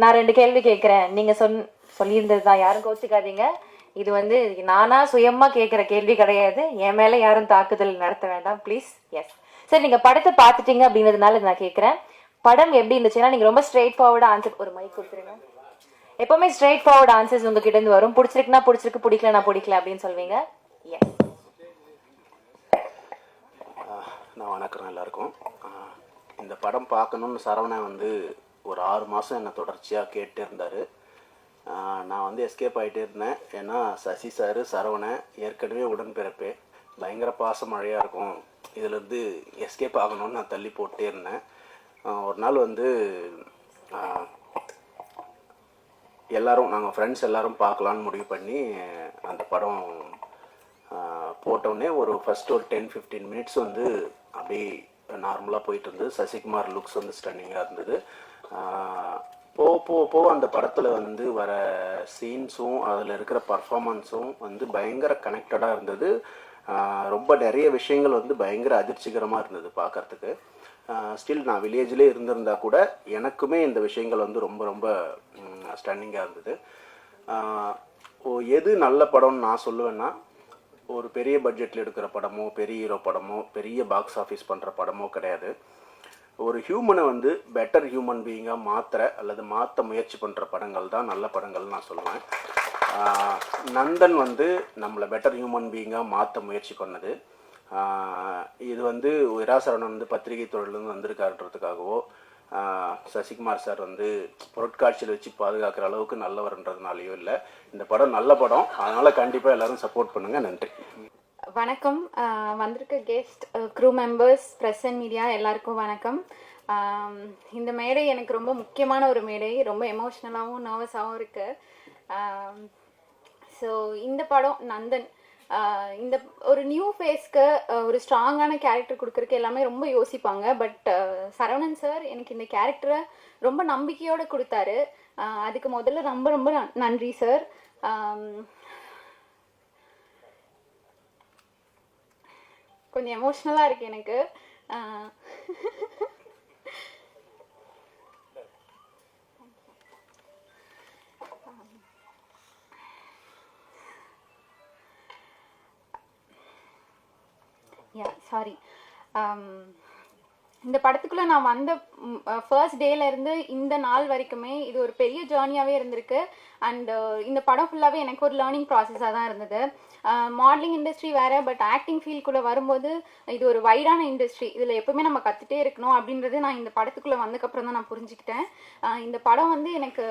நான் 2 கேள்வி கேட்குறேன். நீங்க சொல்லியிருந்தது தான், யாரும் கோச்சிக்காதீங்க. இது வந்து நானா சுயமா கேட்குற கேள்வி கிடையாது. என் மேல யாரும் தாக்குதல் நடத்த வேண்டாம் ப்ளீஸ். எஸ் சரி, நீங்க படத்தை பார்த்துட்டீங்க அப்படின்றதுனால நான் கேட்குறேன், படம் எப்படி இருந்துச்சுன்னா நீங்க ரொம்ப ஸ்ட்ரெயிட் ஃபார்வர்டா ஆன்சர். ஒரு மைக் கொடுத்துருங்க. எப்பவுமே ஸ்ட்ரெயிட் ஃபார்வர்ட் ஆன்சர்ஸ் உங்ககிட்ட இருந்து வரும். பிடிச்சிருக்குன்னா பிடிச்சிருக்கு, பிடிக்கலனா பிடிக்கல அப்படின்னு சொல்வீங்க. எஸ். நான் வணக்கம் எல்லாருக்கும். இந்த படம் பார்க்கணுன்னு சரவணன் வந்து ஒரு 6 மாதம் என்னை தொடர்ச்சியாக கேட்டு இருந்தார். நான் வந்து எஸ்கேப் ஆகிட்டே இருந்தேன். ஏன்னா சசி சார், சரவணன் ஏற்கனவே உடன்பிறப்பே, பயங்கர பாச மழையாக இருக்கும், இதிலேருந்து எஸ்கேப் ஆகணும்னு நான் தள்ளி போட்டே இருந்தேன். ஒரு நாள் வந்து எல்லோரும், நாங்கள் ஃப்ரெண்ட்ஸ் எல்லோரும் பார்க்கலான்னு முடிவு பண்ணி அந்த படம் போட்டோடனே ஒரு ஃபஸ்ட்டு ஒரு 10-15 மினிட்ஸ் வந்து அப்படியே நார்மலாக போயிட்டு இருந்தது. சசிகுமார் லுக்ஸ் வந்து ஸ்டன்னிங்காக இருந்தது. போக அந்த படத்தில் வந்து வர சீன்ஸும் அதில் இருக்கிற பர்ஃபாமன்ஸும் வந்து பயங்கர கனெக்டடாக இருந்தது. ரொம்ப நிறைய விஷயங்கள் வந்து பயங்கர அதிர்ச்சிகரமாக இருந்தது பார்க்குறதுக்கு. ஸ்டில் நான் வில்லேஜ்லேயே இருந்திருந்தா கூட எனக்குமே இந்த விஷயங்கள் வந்து ரொம்ப ரொம்ப ஸ்டன்னிங்காக இருந்தது. எது நல்ல படம்னு நான் சொல்லுவேன்னா, ஒரு பெரிய பட்ஜெட்டில் எடுக்கிற படமோ, பெரிய ஹீரோ படமோ, பெரிய பாக்ஸ் ஆஃபீஸ் பண்ணுற படமோ கிடையாது. ஒரு ஹியூமனை வந்து பெட்டர் ஹியூமன் பீயிங்காக மாற்ற முயற்சி பண்ணுற படங்கள் தான் நல்ல படங்கள்னு நான் சொல்லுவேன். நந்தன் வந்து நம்மளை பெட்டர் ஹியூமன் பீயிங்காக மாற்ற முயற்சி பண்ணது. இது வந்து விராசரவணன் வந்து பத்திரிகை தொழிலேருந்து வந்திருக்காருன்றதுக்காகவோ, சசிகுமார் சார் வந்து பொருட்காட்சியில் வச்சு பாதுகாக்கிற அளவுக்கு நல்லவர்ன்றதுனாலையோ இல்லை. இந்த படம் நல்ல படம், அதனால் கண்டிப்பாக எல்லோரும் சப்போர்ட் பண்ணுங்கள். நன்றி. வணக்கம். வந்திருக்க guest, crew members, press and media எல்லாருக்கும் வணக்கம். இந்த மேடை எனக்கு ரொம்ப முக்கியமான ஒரு மேடை. ரொம்ப எமோஷ்னலாகவும் நர்வஸாகவும் இருக்குது. ஸோ இந்த படம் நந்தன், இந்த ஒரு நியூ ஃபேஸ்க்கு ஒரு ஸ்ட்ராங்கான கேரக்டர் கொடுக்குறதுக்கு எல்லாமே ரொம்ப யோசிப்பாங்க. பட் சரவணன் சார் எனக்கு இந்த கேரக்டரை ரொம்ப நம்பிக்கையோடு கொடுத்தாரு. அதுக்கு முதல்ல ரொம்ப ரொம்ப நன்றி சார். கொஞ்சம் எமோஷ்னலாக இருக்குது எனக்கு. சாரி. இந்த படத்துக்குள்ளே நான் வந்த ஃபர்ஸ்ட் டேலேருந்து இந்த நாள் வரைக்குமே இது ஒரு பெரிய ஜேர்னியாகவே இருந்திருக்கு. அண்ட் இந்த படம் ஃபுல்லாகவே எனக்கு ஒரு லேர்னிங் ப்ராசஸாக தான் இருந்தது. மாடலிங் இண்டஸ்ட்ரி வேறு, பட் ஆக்டிங் ஃபீல்டுக்குள்ளே வரும்போது இது ஒரு வைடான இண்டஸ்ட்ரி. இதில் எப்போவுமே நம்ம கற்றுட்டே இருக்கணும் அப்படின்றது நான் இந்த படத்துக்குள்ளே வந்ததுக்கப்புறம் தான் நான் புரிஞ்சுக்கிட்டேன். இந்த படம் வந்து எனக்கு,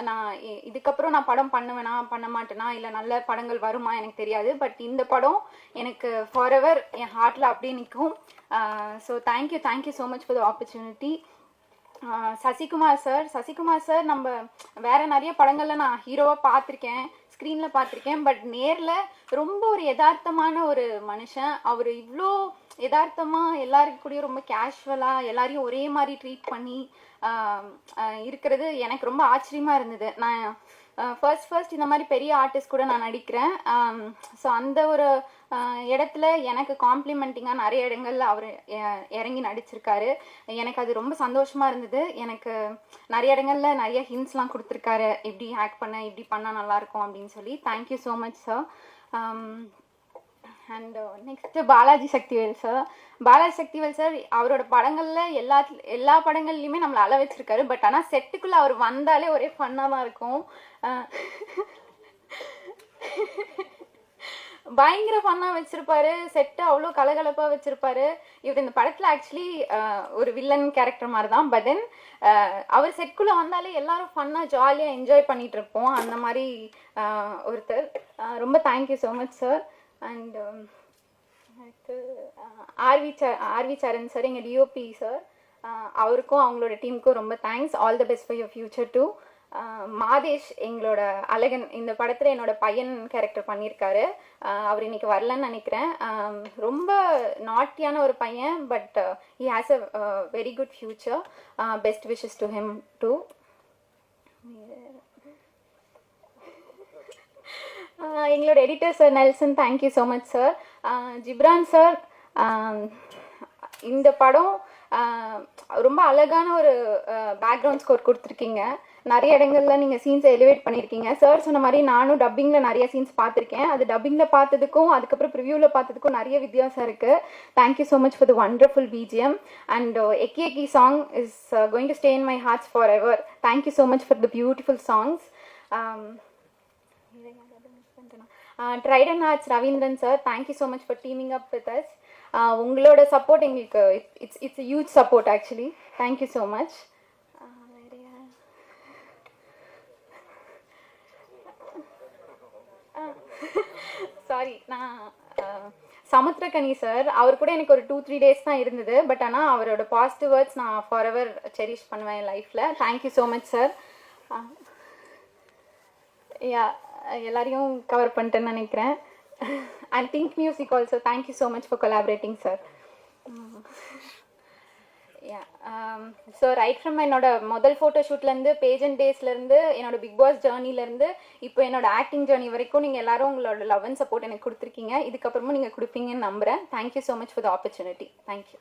நான் இதுக்கப்புறம் நான் படம் பண்ணுவேனா பண்ண மாட்டேனா, இல்லை நல்ல படங்கள் வருமா எனக்கு தெரியாது. பட் இந்த படம் எனக்கு ஃபாரெவர் என் ஹார்ட்டில் அப்படியே நிற்கும். So thank you so much for the opportunity. Sasikumar sir நம்ம வேறு நிறைய படங்களில் நான் ஹீரோவாக பார்த்துருக்கேன், ஸ்க்ரீனில் பார்த்துருக்கேன். பட் நேரில் ரொம்ப ஒரு யதார்த்தமான ஒரு மனுஷன். அவர் இவ்வளோ யதார்த்தமாக எல்லாருக்கும் கூடயும் ரொம்ப கேஷுவலாக எல்லாரையும் ஒரே மாதிரி ட்ரீட் பண்ணி இருக்கிறது எனக்கு ரொம்ப ஆச்சரியமாக இருந்தது. நான் ஃபர்ஸ்ட் இந்த மாதிரி பெரிய ஆர்டிஸ்ட் கூட நான் நடிக்கிறேன். ஸோ அந்த ஒரு இடத்துல எனக்கு காம்ப்ளிமெண்டிங்காக நிறைய இடங்கள்ல அவர் இறங்கி நடிச்சிருக்காரு. எனக்கு அது ரொம்ப சந்தோஷமாக இருந்தது. எனக்கு நிறைய இடங்கள்ல நிறைய ஹிண்ட்ஸ்லாம் கொடுத்துருக்காரு, இப்படி ஆக்ட் பண்ண, இப்படி பண்ணால் நல்லாயிருக்கும் அப்படின்னு சொல்லி. Thank you so much sir. And next Balaji Sakthivel sir. அவரோட படங்களில் எல்லா படங்கள்லையுமே நம்மளை அழ வச்சிருக்காரு. பட் ஆனால் செட்டுக்குள்ளே அவர் வந்தாலே ஒரே ஃபன்னாக தான் இருக்கும். பயங்கர ஃபன்னாக வச்சுருப்பாரு, செட்டு அவ்வளோ கலகலப்பாக வச்சுருப்பாரு. இவர் இந்த படத்தில் ஆக்சுவலி ஒரு வில்லன் கேரக்டர் மாதிரி தான். பட் தென் அவர் செட்டுக்குள்ளே வந்தாலே எல்லாரும் ஃபன்னாக ஜாலியாக என்ஜாய் பண்ணிகிட்டு இருப்போம். அந்த மாதிரி ஒருத்தர். ரொம்ப thank you so much sir. And R V Charan sir, எங்கள் டிஓபி சார், அவருக்கும் அவங்களோட டீமுக்கும் ரொம்ப thanks. All the best for your future too. Madhesh, எங்களோட அழகன், இந்த படத்தில் என்னோட பையன் கேரக்டர் பண்ணியிருக்காரு. அவர் இன்னைக்கு வரலன்னு நினைக்கிறேன். ரொம்ப நாட்டியான ஒரு பையன், but he has a very good future. Best wishes to him too. எங்களோட editor sir Nelson, thank you so much sir. Ghibran sir, இந்த படம் ரொம்ப அழகான ஒரு பேக்ரவுண்ட் ஸ்கோர் கொடுத்துருக்கீங்க. நிறைய இடங்கள்ல நீங்கள் சீன்ஸை எலிவேட் பண்ணியிருக்கீங்க. சார் சொன்ன மாதிரி நானும் டப்பிங்கில் நிறைய சீன்ஸ் பார்த்துருக்கேன். அது டப்பிங்கில் பார்த்ததுக்கும் அதுக்கப்புறம் ப்ரிவியூவில் பார்த்ததுக்கும் நிறைய வித்தியாசம் இருக்குது. Thank you so much for the wonderful BGM and Ekki Ekki song is going to stay in my hearts for ever. Thank you so much for the beautiful songs. Trident Arts Raveendran sir, thank you so much for teaming up with us. உங்களோட support எங்களுக்கு it's huge support actually. Thank you so much. Sorry, நான் Samuthirakani sir, அவர் கூட எனக்கு ஒரு 2-3 days தான் இருந்தது. But ஆனால் அவரோட பாசிட்டிவ் வேர்ட்ஸ் நான் ஃபார் எவர் செரிஷ் பண்ணுவேன் என் லைஃப்பில். Thank you so much sir. Yeah, எல்லாரையும் கவர் பண்ணிட்டேன்னு நினைக்கிறேன். And Think Music also, thank you so much for collaborating sir. Yeah, so right from என்னோட முதல் ஃபோட்டோஷூட்லேருந்து பேஜன் டேஸ்லேருந்து என்னோட பிக் பாஸ் ஜேர்னிலேருந்து இப்போ என்னோட ஆக்டிங் ஜேர்னி வரைக்கும் நீங்கள் எல்லாரும் உங்களோட லவ் அண்ட் சப்போர்ட் எனக்கு கொடுத்துருக்கீங்க. இதுக்கப்புறமும் நீங்கள் கொடுப்பீங்கன்னு நம்புகிறேன். Thank you so much for the opportunity. Thank you.